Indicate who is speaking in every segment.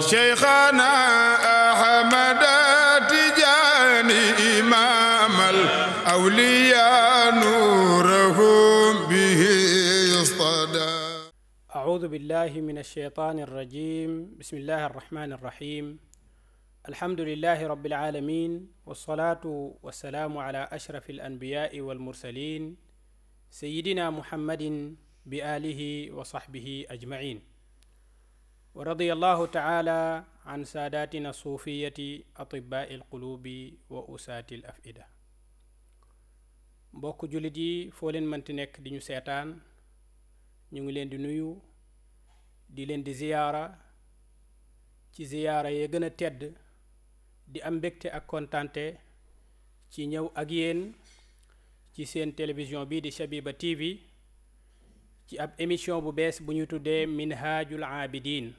Speaker 1: شيخنا أحمد تجاني إمام الأولياء نورهم به يصطدى.
Speaker 2: أعوذ بالله من الشيطان الرجيم. بسم الله الرحمن الرحيم. الحمد لله رب العالمين، والصلاة والسلام على أشرف الأنبياء والمرسلين سيدنا محمد بآله وصحبه أجمعين. ورضي الله تعالى عن ساداتنا الصوفية أطباء القلوب وأساة الأفئدة. mbokk jullit yi foo leen mënti nekk di ñu seetaan ñu ngi leen di nuyu di leen di ziyaara ci ziyaara yee gën a tedd, di am mbégte ak kontante ci ñëw ak yéen ci seen télévision bii di Shabiba TV ci ab émission bu bees bu ñu tuddee Minhajul Abidin.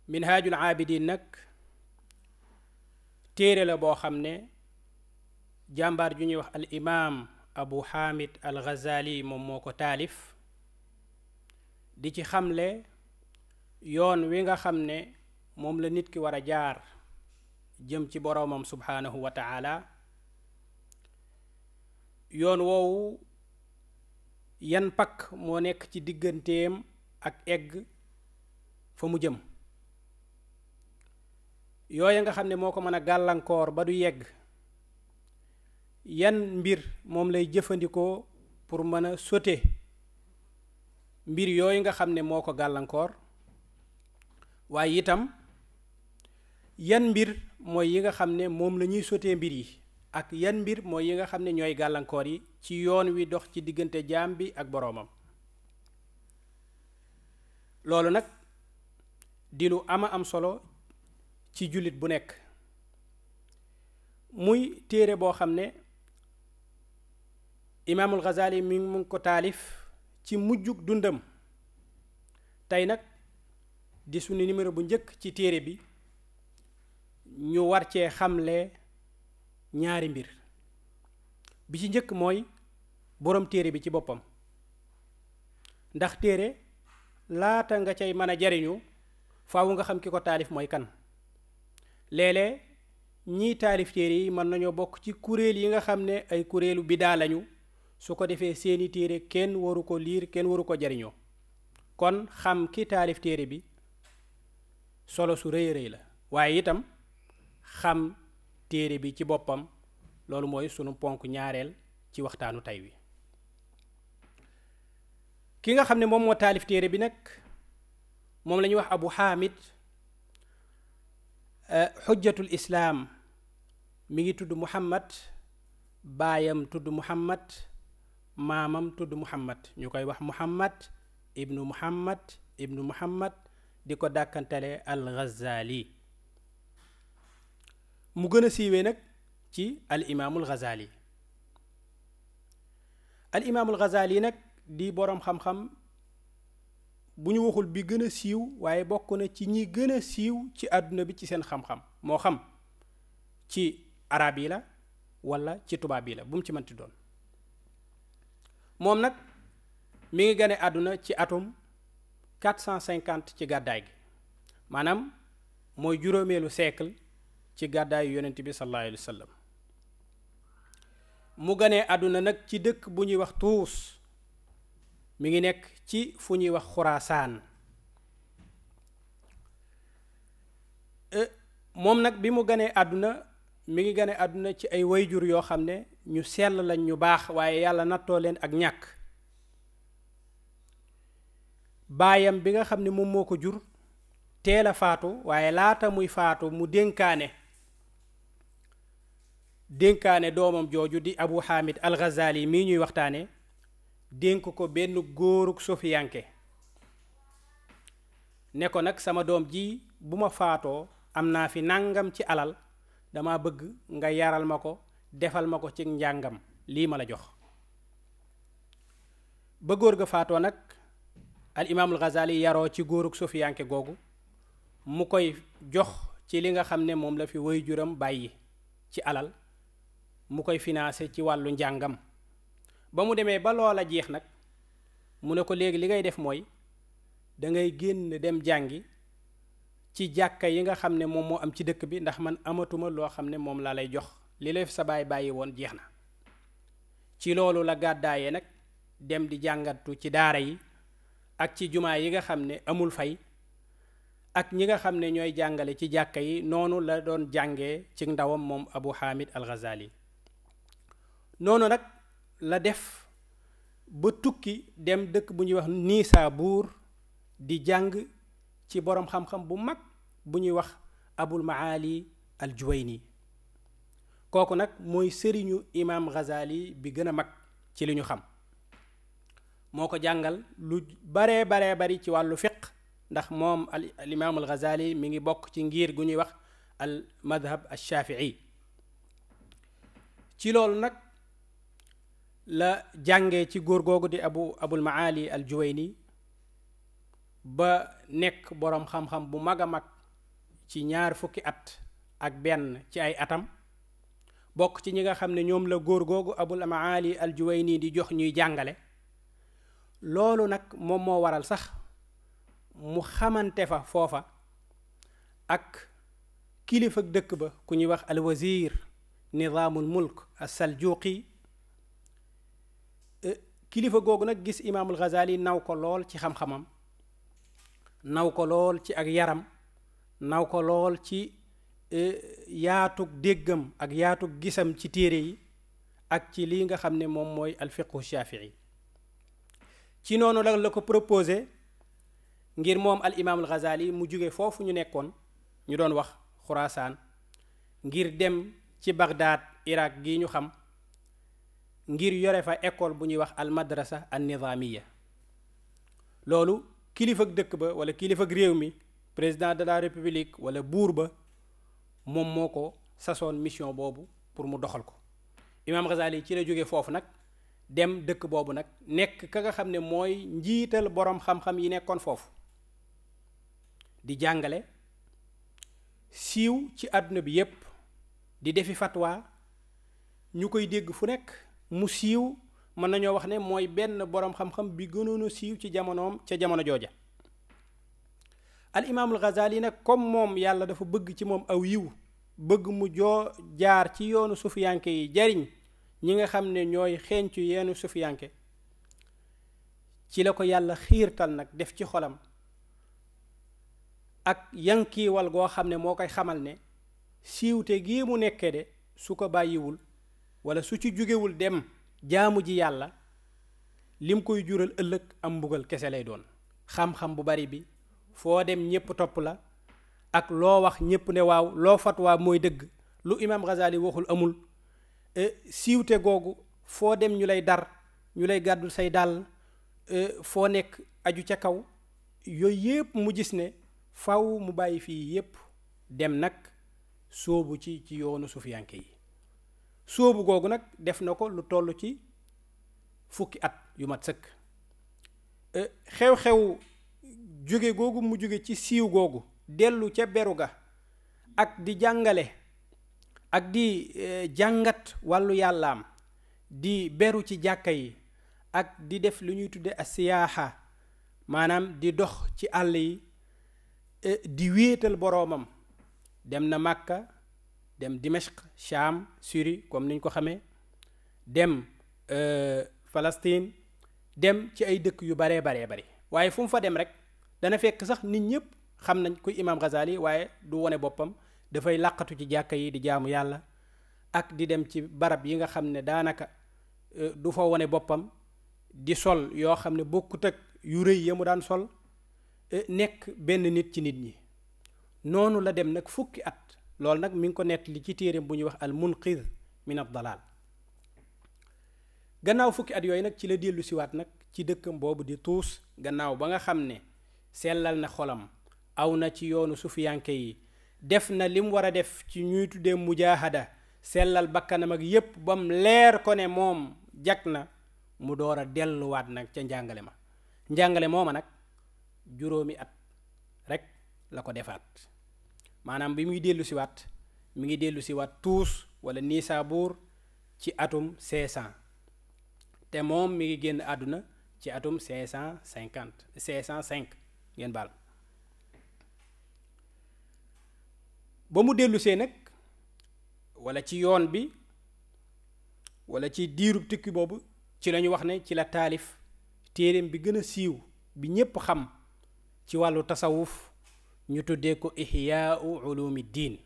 Speaker 2: Minhajul Abidin nag téere la boo xam ne jàmbaar ju ñuy wax al imaam Abu Hamid al Ghazali moom moo ko taalif, di ci xamle yoon wi nga xam ne moom la nit ki war a jaar jëm ci boroomam subhaanahu wa taala. yoon woowu yan pakk moo nekk ci digganteem ak egg fa mu jëm, yooya nga xam ne moo ko mën a gàllankoor ba du yegg, yan mbir moom lay jëfandikoo pour mën a sote mbir yooyu nga xam ne moo ko gàllankoor, waaye itam yan mbir mooy yi nga xam ne moom la ñuy sotee mbir yi, ak yan mbir mooy yi nga xam ne ñooy gàllankoor yi ci yoon wi dox ci diggante jaam bi ak boroomam. loolu nag di lu ama am solo ci jullit bu nekk, muy téere boo xam ne imaamul Ghazali mu ngi ko taalif ci mujjug dundam. tey nag di sunu numéro bu njëkk ci téere bi, ñu war cee xamle ñaari mbir. bi ci njëkk mooy boroom téere bi ci boppam, ndax téere laata nga cay mën a jariñu faawu nga xam ki ko taalif mooy kan. léeg-léeg ñii taalif téere yi mën nañoo bokk ci kuréel yi nga xam ne ay kuréelu bidaa lañu, su ko defee seeni téere kenn waru ko liir, kenn waru ko jariñoo. kon xam ki taalif téere bi solo su rëy rëy la, waaye itam xam téere bi ci boppam, loolu mooy sunu ponk ñaareel ci waxtaanu tey wi. ki nga xam ne moom moo taalif téere bi nag moom la ñuy wax Abu Hamid xujjatul islaam. mi ngi tudd Muhammad, baayam tudd Muhammad, maamam tudd Muhammad. ñu koy wax Muhammad ibnu Muhammad di ko dàkkantale al Ghazali. mu gën a siiwee nag ci al imaamul Ghazali. al imaamul Ghazali nag di boroom xam-xam bu ñu waxul bi gën a siiw, waaye bokk na ci ñi gën a siiw ci àdduna bi ci seen xam-xam, moo xam ci arab yi la walla ci tubaab yi la, bu mu ci mënti doon. moom nag mi ngi gane àdduna ci atum 450 ci gàddaay gi, maanaam mooy juróomeelu siècle ci gàddaayu yonent bi sallallahu alayhi wa sallam. mu ganee àdduna nag ci dëkk bu ñuy wax Tuus, mi ngi nekk ci fu ñuy wax Xuraasaan. moom nag bi mu ganee àdduna mi ngi gane àdduna ci ay wayjur yoo xam ne ñu sell lañ, ñu baax, waaye yàlla nattoo leen ak ñàkk. baayam bi nga xam ne moom moo ko jur teel a faatu, waaye laata muy faatu mu dénkaane doomam jooju di Abu Hamid al Ghazali mii ñuy waxtaane, dénk ko benn góorug sofiyanke ne ko nag sama doom ji bu ma faatoo am naa fi nangam ci alal, dama bëgg nga yaral ma ko, defal ma ko ci njàngam, lii ma la jox. ba góor ga faatoo nag al imaamul Ghazali yaroo ci góorug sofiyanke googu, mu koy jox ci li nga xam ne moom la fi waajuram bàyyi ci alal, mu koy financé ci wàllu njàngam. ba mu demee ba loola jeex nag mu ne ko léegi li ngay def mooy da ngay génn dem jàngi ci jàkka yi nga xam ne moom moo am ci dëkk bi ndax man amatuma loo xam ne moom laa lay jox li la sa baay bàyyi woon jeex na. ci loolu la gàddaayee nag dem di jàngatu ci daara yi ak ci jumaa yi nga xam ne amul fay ak ñi nga xam ne ñooy jàngale ci jàkka yi. noonu la doon jàngee ci ndawam moom Abu Hamid al-Ghazali. noonu nag la def ba tukki dem dëkk bu ñuy wax Nisaabuur di jàng ci boroom xam-xam bu mag bu ñuy wax Abul Maali al-Juwayni. kooku nag mooy sëriñu imaam Ghazali bi gën a mag ci li ñu xam. moo ko jàngal lu baree bari ci wàllu fiqh ndax moom al imaam al Ghazali mi ngi bokk ci ngir gu ñuy wax al madhab al shafii. ci loolu nag la jàngee ci góor googu di abul maali al juwayni ba nekk boroom xam-xam bu mag a mag ci 20 at ak benn ci ay atam. bokk ci ñi nga xam ne ñoom la góor googu abul maali al juwayni di jox ñuy jàngale. loolu nag moom moo waral sax mu xamante fa foofa ak kilifa dëkk ba ku ñuy wax al wazir nizaamul mulk as-saljuqi. kilifa googu nag gis imaamul Ghazali naw ko lool ci xam-xamam, naw ko lool ci ak yaram, naw ko lool ci yaatug déggam ak yaatug gisam ci téere yi ak ci lii nga xam ne moom mooy al fiqhu shafii. ci noonu la ko proposé ngir moom al imaamul Ghazali mu jóge foofu ñu nekkoon ñu doon wax Xuraasaan ngir dem ci Bagdad Irak gi ñu xam ngir yore fa école bu ñuy wax al madrasa an nizamiya. loolu kilifa dëkk ba wala kilifa réew mi président de la république wala buur ba moom moo ko sasoon mission boobu pour mu doxal ko. imaam Ghazali ci la jóge foofu nag dem dëkk boobu nag nekk ka nga xam ne mooy njiital boroom xam-xam yi nekkoon foofu di jàngale, siiw ci àdduna bi yépp, di defi fatwa, ñu koy dégg fu nekk mu siiw. mën nañoo wax ne mooy benn boroom xam-xam bi gënoon a siiw ci jamonoom ca jamono jooja. al imaamul Ghazali nag comme moom yàlla dafa bëgg ci moom aw yiw, bëgg mu jaar ci yoonu sufiyanke yi jariñ ñi nga xam ne ñooy xeeñcu yeenu sufiyanke, ci la ko yàlla xiirtal nag def ci xolam ak yankiiwal goo xam ne moo koy xamal ne siiwte gii mu nekkee de su ko bàyyiwul wala su ci jógewul dem jaamu ji yàlla lim koy jural ëllëg am mbugal kese lay doon. xam-xam bu bari bi foo dem ñépp topp la ak loo wax ñépp ne waaw, loo fatwa mooy dëgg, lu imaam Ghazali waxul amul. siiwte googu foo dem ñu lay dar, ñu lay gàddul say dàll, foo nekk aju ca kaw, yooyu yépp mu gis ne faw mu bàyyi fii yépp dem nag sóobu ci yoonu sufiyanke yi. sóobu googu nag def na ko lu toll ci 10 at yu mat sëkk. xew-xew jóge googu mu jóge ci siiw googu dellu ca beru ga ak di jàngale ak di jàngat wàllu yàllaam, di beru ci jàkka yi ak di def lu ñuy tudde asiyaaxa, maanaam di dox ci àll yi, di wéetal boroomam. dem na Makka, dem Dimashq, Sham, Syrie comme niñ ko xamee, dem Palestine, dem ci ay dëkk yu baree bari. waaye fu mu fa dem rek dana fekk sax nit ñépp xam nañ kuy imaam Ghazali, waaye du wone boppam, dafay làqatu ci jàkka yi di jaamu yàlla ak di dem ci barab yi nga xam ne daanaka du fa wone boppam, di sol yoo xam ne bokkut ak yu rëy ya mu daan sol, nekk benn nit ci nit ñi. noonu la dem nag 10 at. loolu nag mi ngi ko nettali ci téereem bu ñuy wax al munqidh min ad dalal. gannaaw 10 at yooyu nag ci la dellu siwaat nag ci dëkkam boobu di Tuus, gannaaw ba nga xam ne sellal na xolam, aw na ci yoonu sufiyanke yi, def na lim war a def ci ñuy tuddee mujaahada, sellal bakkanam ak yépp bam leer ko ne moom jag na, mu door a delluwaat nag ca njàngale mooma nag 5 at rek la ko defaat. maanaam bi muy dellu siwaat mi ngi dellu siwaat Tuus wala Nisaabuur ci atum 500 te moom mi ngi génn àdduna ci atum 505. ngeen baal ba mu dellusee nag wala ci yoon bi wala ci diirub tukki boobu ci lañu wax ne ci la taalif téereem bi gën a siiw bi ñépp xam ci wàllu tasawuf ñu tuddee ko Ihyaa'u Ulumiddin.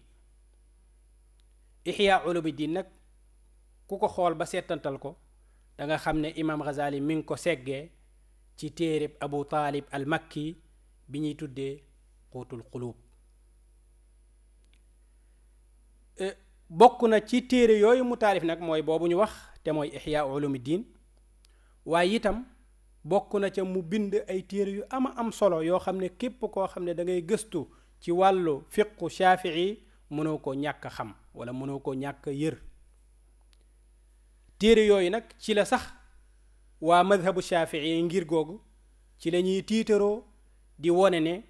Speaker 2: Ihyaa'u Ulumiddin nag ku ko xool ba seetantal ko da nga xam ne imaam Ghazali mi ngi ko seggee ci téereb Abu Taalib al Makki bi ñuy tuddee Quutul Quluub. bokk na ci téere yooyu mu taalif nag mooy boobu ñu wax te mooy Ihyaa'u Ulumiddin, waaye itam bokk na ca mu bind ay téere yu am solo yoo xam ne képp koo xam ne da ngay gëstu ci wàllu fiqu Shaafi'i mënoo ko ñàkk a xam wala mënoo ko ñàkk a yër. téere yooyu nag ci la sax waa madhabu Shaafi'i ngir googu ci la ñuy tiitaroo di wone ne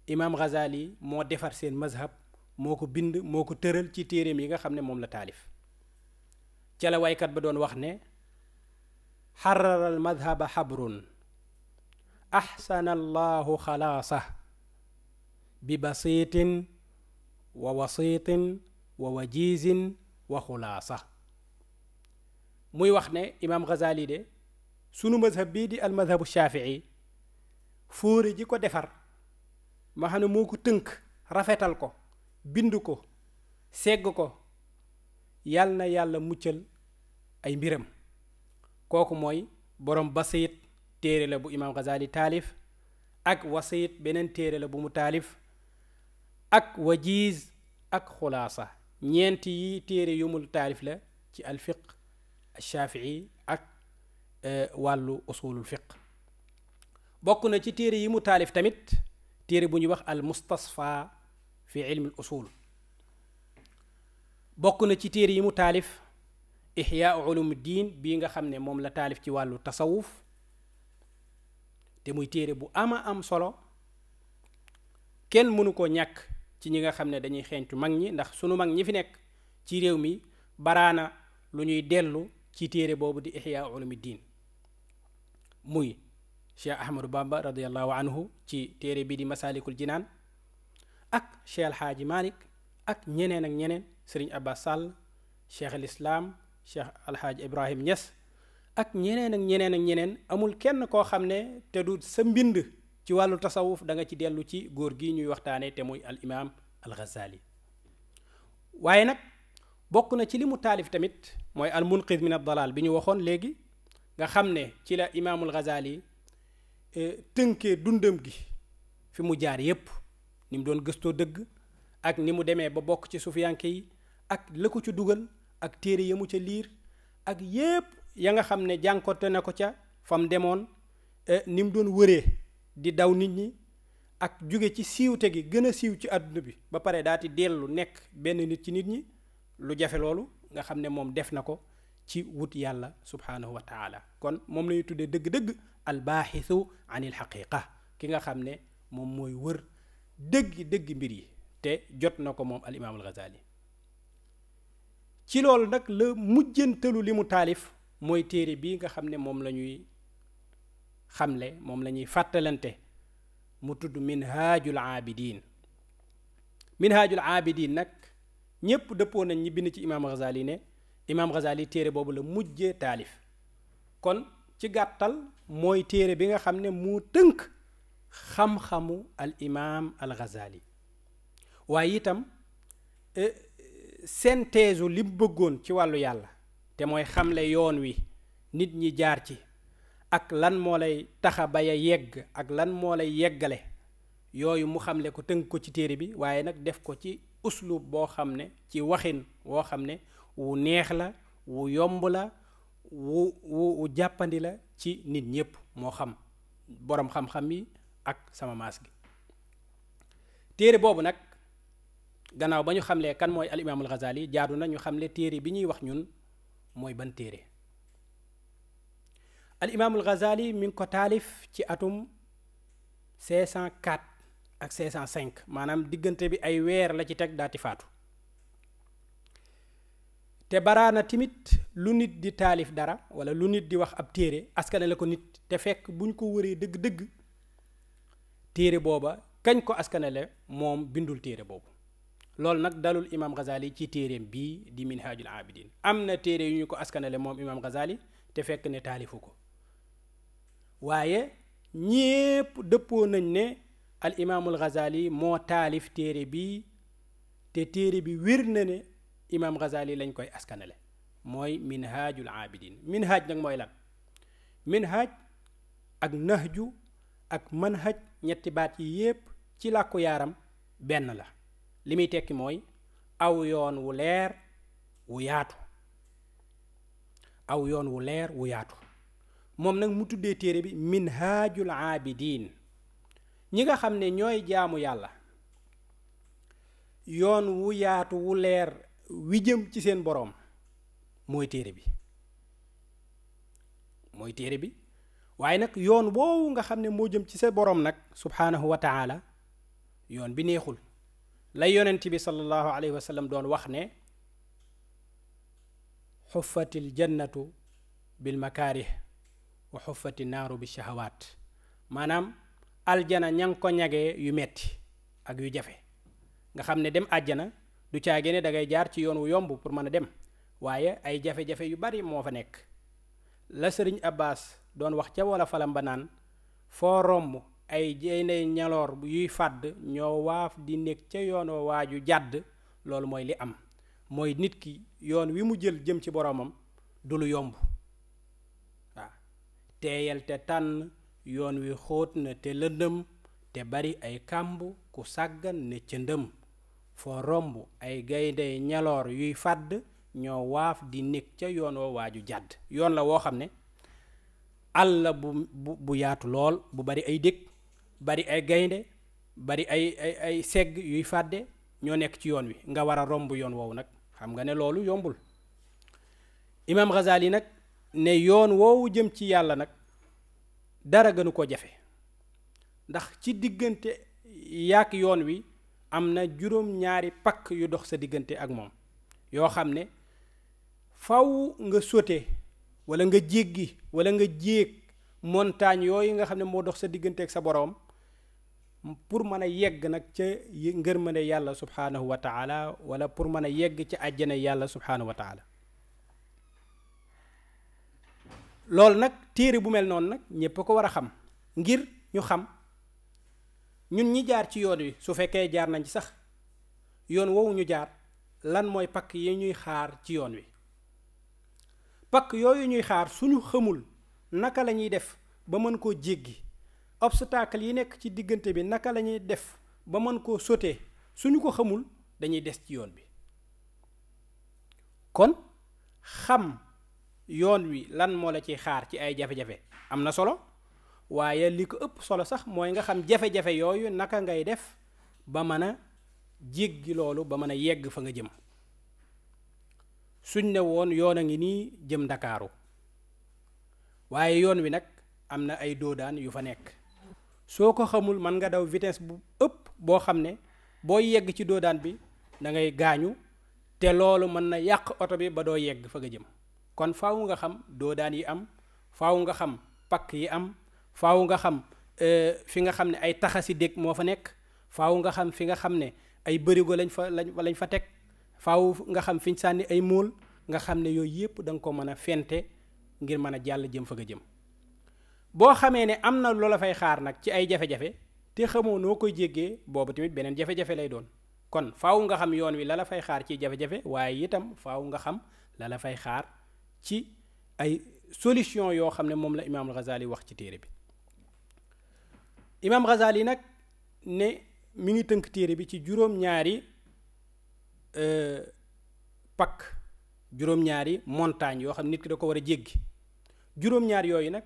Speaker 2: imaam Ghazali moo defar seen mazhab, moo ko bind, moo ko tëral ci téereem yi nga xam ne moom la taalif. ca la waykat ba doon wax ne xarara al madhaba xabrun axsana allahu xalaasa bi basiitin wa wasiitin wa wajiizin wa xulaasa. muy wax ne imaam Ghazali de sunu mazhab bii di al madhabu Shaafi'i fóore ji ko defar ma xam ne moo ko tënk rafetal ko bind ko segg ko yal na yàlla muccal ay mbiram. kooku mooy borom basiit téere la bu imaam Ghazali taalif, ak wasiit beneen téere la bu mu taalif, ak wajiz ak xulaasa. ñeenti yi téere yu mu taalif la ci al fiq Shaafi'i ak wàllu usulul fiq. bokk na ci téere yi mu taalif tamit téere bu ñuy wax al mustasfa fi ilmi al usul. bokk na ci téere yi mu taalif Ihyaa'u Ulumiddin bii nga xam ne moom la taalif ci wàllu tasawuf te muy téere bu am solo, kenn mënu ko ñàkk ci ñi nga xam ne dañuy xeeñtu mag ñi, ndax sunu mag ñi fi nekk ci réew mi baraana lu ñuy dellu ci téere boobu di Ihyaa'u Ulumiddin. muy Cheikh Ahmadou Bamba radiyallahu anhu ci téere bi di Masaalikul Jinaan, ak Cheikh Alhaaji Malik, ak ñeneen ak ñeneen, Sëriñ Abbas Sall, Cheikh al Islam, Cheikh Alhaaji Ibrahim Niass, ak ñeneen ak ñeneen ak ñeneen. amul kenn koo xam ne te du sa mbind ci wàllu tasawuf da nga ci dellu ci góor gi ñuy waxtaane te muy al imaam al Ghazali. waaye nag bokk na ci li mu taalif tamit mooy al munqidh min ad dalal bi ñu waxoon léegi, nga xam ne ci la imaamul Ghazali tënkee dundam gi fi mu jaar yépp, ni mu doon gëstoo dëgg ak ni mu demee ba bokk ci sufiyanke yi ak la ko ci dugal ak téere ya mu ca liir ak yépp ya nga xam ne jànkoonte na ko ca fam demoon, ni mu doon wëree di daw nit ñi ak jóge ci siiwte gi gën a siiw ci àdduna bi ba pare daati dellu nekk benn nit ci nit ñi. lu jafe loolu nga xam ne moom def na ko ci wut yàlla subhaanahu wa taala. kon moom lañuy tuddee dëgg-dëgg albaaxisu anil xaqiqa, ki nga xam ne moom mooy wër dëgg mbir yi, te jot na ko moom al imaamul Ghazali. ci loolu nag la mujjantalu li mu taalif mooy téere bii nga xam ne moom la ñuy xamle, moom la ñuy fàttalante, mu tudd Minhaajul Aabidiin. Minhaajul Aabidiin nag ñépp dëppoo nañ ñi bind ci imaam Ghazali ne imaam Ghazali téere boobu la mujjee taalif. kon ci gàttal mooy téere bi nga xam ne mu tënk xam-xamu al imaam al Ghazali, waaye itam synthèse li mu bëggoon ci wàllu yàlla te mooy xamle yoon wi nit ñi jaar ci, ak lan moo lay taxa baya yegg ak lan moo lay yeggale, yooyu mu xamle ko tënk ko ci téere bi, waaye nag def ko ci uslub boo xam ne ci waxin woo xam ne wu neex la, wu yomb la, wu jàppandi la ci nit ñépp, moo xam boroom xam-xam yi ak sama maas gi. téere boobu nag gannaaw ba ñu xamlee kan mooy al imaamul Ghazali, jaadu na ñu xamle téere bi ñuy wax ñun mooy ban téere. al imaamul Ghazali mi ngi ko taalif ci atum 504 ak 505, maanaam diggante bi ay weer la ci teg daati faatu. te baraana timit lu nit di taalif dara wala lu nit di wax ab téere askane la ko nit, te fekk buñ ko wëree dëgg-dëgg téere booba kañ ko askanale moom bindul téere boobu. loolu nag dalul imam Ghazali ci téereem bii di minhajul abidin. am na téere yu ñu ko askanale moom imam Ghazali te fekk ne taalifu ko, waaye ñépp dëppoo nañ ne al imaamul Ghazali moo taalif téere bii, te téere bi wér na ne imam Ghazali lañ koy askanale, mooy minhajul abidin. minhaj nag mooy lan? minhaj ak nahju ak manhaj, ñetti baat yi yépp ci làkku yaaram benn la. li muy tekki mooy aw yoon wu leer wu yaatu, aw yoon wu leer wu yaatu. moom nag mu tuddee téere bi minhajul abidin. ñi nga xam ne ñooy jaamu yàlla yoon wu yaatu wu leer wi jëm ci seen boroom mooy téere bi, mooy téere bi. waaye nag yoon woowu nga xam ne moo jëm ci sa boroom nag subhaanahu wa taala, yoon bi neexul. lay yonent bi sallallahu alayhi wa sallam doon wax ne xuffatil jannatu bil makaarih wa xuffati naaru bi shahawaat. maanaam aljana ña ngi ko ñagee yu metti ak yu jafe. nga xam ne dem àjjana du caage ne da ngay jaar ci yoon wu yomb pour mën a dem, waaye ay jafe-jafe yu bari moo fa nekk. la sëriñ Abbas doon wax ca wala falam ba naan foo romb ay jeynay ñaloor yuy fàdd ñoo waaf di nekk ca yoonoo waaju jàdd. loolu mooy li am, mooy nit ki yoon wi mu jël jëm ci boroomam du lu yomb. waaw teeyal te tànn, yoon wi xóot na te lëndëm te bari ay kàmb, ku sàggan ne ca ndëm. foo romb ay gaynde ñaloor yuy fàdd ñoo waaf di nekk ca yoon woo waaju jàdd. yoon la woo xam ne àll bu yaatu lool, bu bari ay dëkk, bari ay gaynde, bari ay segg yuy fàdde ñoo nekk ci yoon wi. nga war a romb yoon woowu nag, xam nga ne loolu yombul. imam Ghazali nag ne yoon woowu jëm ci yàlla nag dara gënu ko jafe, ndax ci diggante yaak yoon wi am na juróom-ñaari pakk yu dox sa diggante ak moom, yoo xam ne faw nga sote wala nga jéggi wala nga jéeg montagne yooyu nga xam ne moo dox sa diggante ak sa boroom pour mën a yegg nag ca ngërmande yàlla subhaanahu wa taala, wala pour mën a yegg ca àjjana yàlla subhaanahu wa taala. loolu nag téere bu mel noonu nag ñépp a ko war a xam, ngir ñu xam ñun ñi jaar ci yoon wi, su fekkee jaar nañ ci sax yoon woowu ñu jaar, lan mooy pakk yi ñuy xaar ci yoon wi. pakk yooyu ñuy xaar suñu xamul naka la ñuy def ba mën koo jéggi, obstacle yi nekk ci diggante bi naka la ñuy def ba mën koo sauter, suñu ko xamul dañuy des ci yoon bi. kon xam yoon wi lan moo la ciy xaar ci ay jafe-jafe am na solo, waaye li ko ëpp solo sax mooy nga xam jafe-jafe yooyu naka ngay def ba mën a jéggi loolu, ba mën a yegg fa nga jëm. suñ ne woon yoon a ngi nii jëm Ndakaaru, waaye yoon wi nag am na ay doodaan yu fa nekk. soo ko xamul mën nga daw vitesse bu ëpp boo xam ne boo yegg ci doodaan bi da ngay gaañu, te loolu mën na yàq oto bi ba doo yegg fa nga jëm. kon faaw nga xam doodaan yi am, faaw nga xam pakk yi am, faaw nga xam fi nga xam ne ay taxasi dég moo fa nekk, faaw nga xam fi nga xam ne ay bërigo lañ fa teg, faaw nga xam fi ñu sànni ay móol, nga xam ne yooyu yépp da nga ko mën a fente ngir mën a jàll jëm fa nga jëm. boo xamee ne am na loola fay xaar nag ci ay jafe-jafe te xamoo noo koy jéggee, boobu tamit beneen jafe-jafe lay doon. kon faaw nga xam yoon wi la fay xaar ci jafe-jafe, waaye itam faaw nga xam la fay xaar ci ay solution yoo xam ne moom la imaam Ghazali wax ci téere bi. imaam Ghazali nag ne mi ngi tënk téere bi ci juróom-ñaari pakk, juróom-ñaari montagne yoo xam nit ki da ko war a jéggi. juróom-ñaar yooyu nag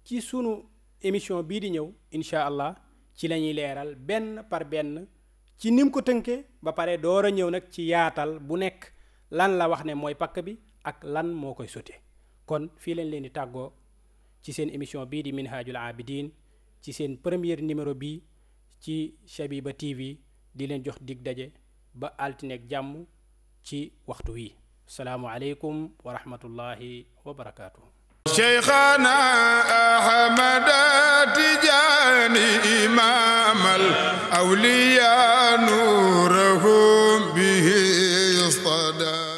Speaker 2: ci sunu émission bii di ñëw incha allah ci la ñuy leeral benn par benn ci nim ko tënkee, ba pare door a ñëw nag ci yaatal bu nekk lan la wax ne mooy pakk bi ak lan moo koy sote. kon fii lañ leen di tàggoo ci seen émission bii di Minhajul Abidin, ci seen premier numéro bii ci Shabiba TV, di leen jox dig daje ba altineeg jàmm ci waxtu wi. salaamu aleykum wa rahmatullahi wa barakaatuhu.
Speaker 1: Cheikhana Ahmad Tidiane إمام الأولياء نورهم به يصطدى